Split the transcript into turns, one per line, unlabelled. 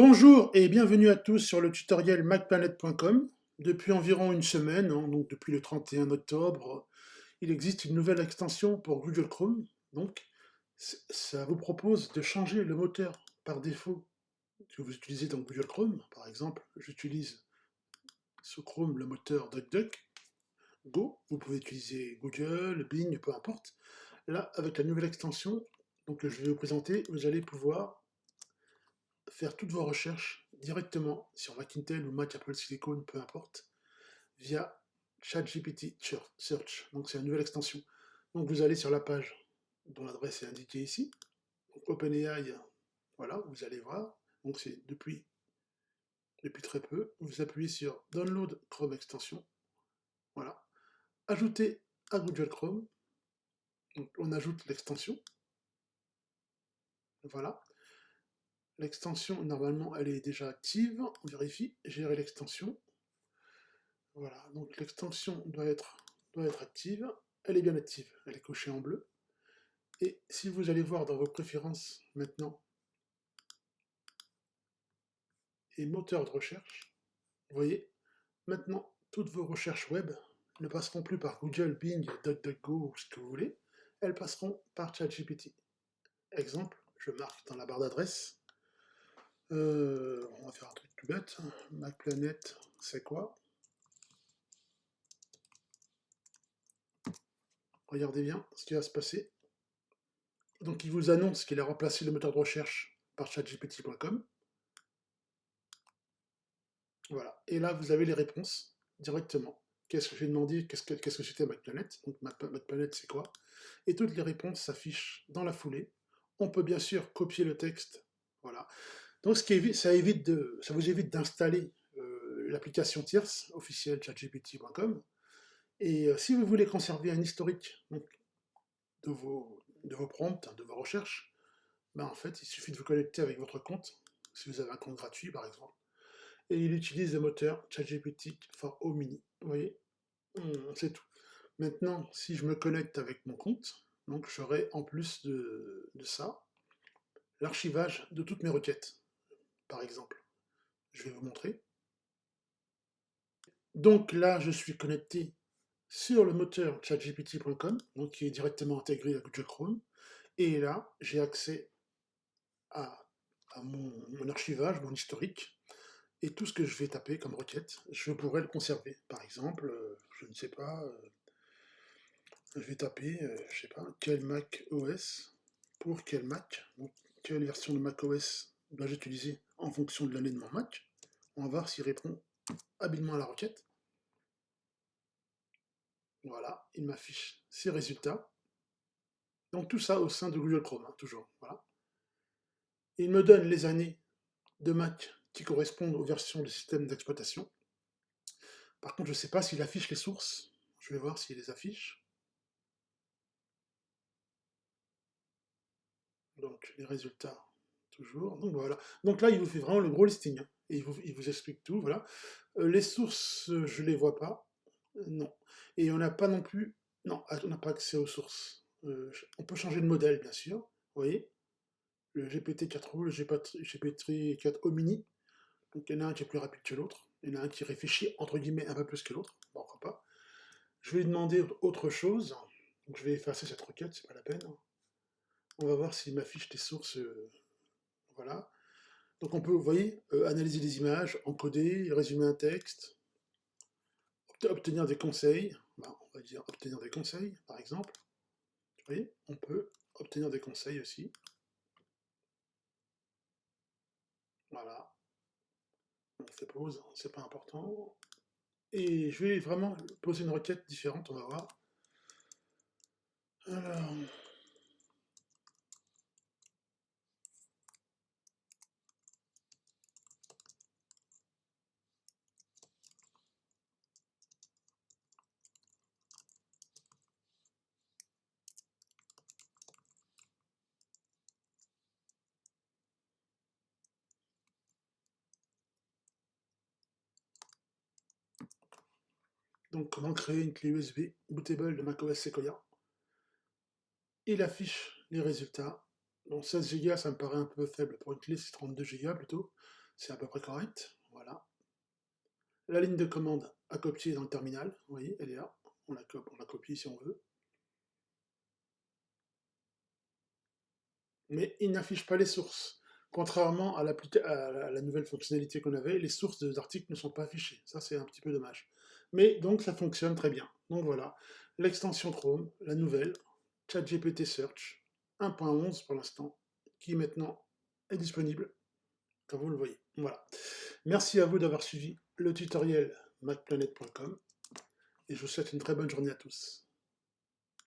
Bonjour et bienvenue à tous sur le tutoriel macplanet.com. Depuis environ une semaine, donc depuis le 31 octobre, il existe une nouvelle extension pour Google Chrome. Donc, ça vous propose de changer le moteur par défaut que vous utilisez dans Google Chrome. Par exemple, j'utilise sous Chrome le moteur DuckDuckGo. Vous pouvez utiliser Google, Bing, peu importe. Là, avec la nouvelle extension que je vais vous présenter, vous allez pouvoir faire toutes vos recherches directement sur Mac Intel ou Mac Apple Silicon, peu importe, via ChatGPT Search. Donc c'est une nouvelle extension. Donc vous allez sur la page dont l'adresse est indiquée ici. Donc OpenAI, voilà, vous allez voir. Donc c'est depuis très peu. Vous appuyez sur Download Chrome Extension. Voilà. Ajouter à Google Chrome. Donc on ajoute l'extension. Voilà. L'extension, normalement, elle est déjà active. On vérifie. Gérer l'extension. Voilà, donc l'extension doit être active. Elle est bien active, elle est cochée en bleu. Et si vous allez voir dans vos préférences maintenant, et moteur de recherche, vous voyez, maintenant, toutes vos recherches web ne passeront plus par Google, Bing, DuckDuckGo ou ce que vous voulez, elles passeront par ChatGPT. Exemple, je marque dans la barre d'adresse. On va faire un truc tout bête. MacPlanet, c'est quoi? Regardez bien ce qui va se passer. Donc il vous annonce qu'il a remplacé le moteur de recherche par chatgpt.com. Voilà. Et là, vous avez les réponses directement. Qu'est-ce que j'ai demandé? Qu'est-ce que c'était MacPlanet? Donc MacPlanet, c'est quoi? Et toutes les réponses s'affichent dans la foulée. On peut bien sûr copier le texte. Voilà. Donc ça vous évite d'installer l'application tierce officielle chatgpt.com. Et si vous voulez conserver un historique de vos prompts, de vos recherches, ben en fait, il suffit de vous connecter avec votre compte, si vous avez un compte gratuit par exemple, et il utilise le moteur ChatGPT for Mini. Vous voyez, c'est tout. Maintenant, si je me connecte avec mon compte, donc j'aurai en plus de ça l'archivage de toutes mes requêtes, par exemple. Je vais vous montrer. Donc là, je suis connecté sur le moteur chatgpt.com, donc qui est directement intégré à Google Chrome, et là, j'ai accès à, mon archivage, mon historique, et tout ce que je vais taper comme requête, je pourrais le conserver. Par exemple, je ne sais pas, je vais taper, je sais pas, quel Mac OS pour quel Mac, donc quelle version de Mac OS dois-je utiliser en fonction de l'année de mon Mac. On va voir s'il répond habilement à la requête. Voilà, il m'affiche ses résultats. Donc tout ça au sein de Google Chrome, toujours. Voilà. Il me donne les années de Mac qui correspondent aux versions du système d'exploitation. Par contre, je ne sais pas s'il affiche les sources. Je vais voir s'il les affiche. Donc les résultats, toujours. Donc voilà. Donc là, il vous fait vraiment le gros listing. Hein. Et il vous explique tout. Voilà. Les sources, je ne les vois pas. Non. Et on n'a pas non plus. Non, on n'a pas accès aux sources. On peut changer de modèle, bien sûr. Vous voyez, le GPT-4O, le GPT-4 Omni. Donc il y en a un qui est plus rapide que l'autre. Il y en a un qui réfléchit, entre guillemets, un peu plus que l'autre. Bon, pourquoi pas. Je vais lui demander autre chose. Donc je vais effacer cette requête, c'est pas la peine. On va voir s'il m'affiche des sources. Voilà. Donc on peut, vous voyez, analyser des images, encoder, résumer un texte, obtenir des conseils. Ben, on va dire obtenir des conseils, par exemple. Vous voyez, on peut obtenir des conseils aussi. Voilà. On fait pause, c'est pas important. Et je vais vraiment poser une requête différente, on va voir. Alors, donc comment créer une clé USB bootable de macOS Sequoia. Il affiche les résultats. Donc 16 Go, ça me paraît un peu faible pour une clé, c'est 32 Go plutôt. c'est à peu près correct. Voilà. La ligne de commande à copier dans le terminal, vous voyez, elle est là. On la copie si on veut. Mais il n'affiche pas les sources. Contrairement à la nouvelle fonctionnalité qu'on avait, les sources des articles ne sont pas affichées. Ça, c'est un petit peu dommage. Mais donc, ça fonctionne très bien. Donc voilà, l'extension Chrome, la nouvelle, ChatGPT Search 1.11 pour l'instant, qui maintenant est disponible, comme vous le voyez. Voilà. Merci à vous d'avoir suivi le tutoriel macplanet.com et je vous souhaite une très bonne journée à tous.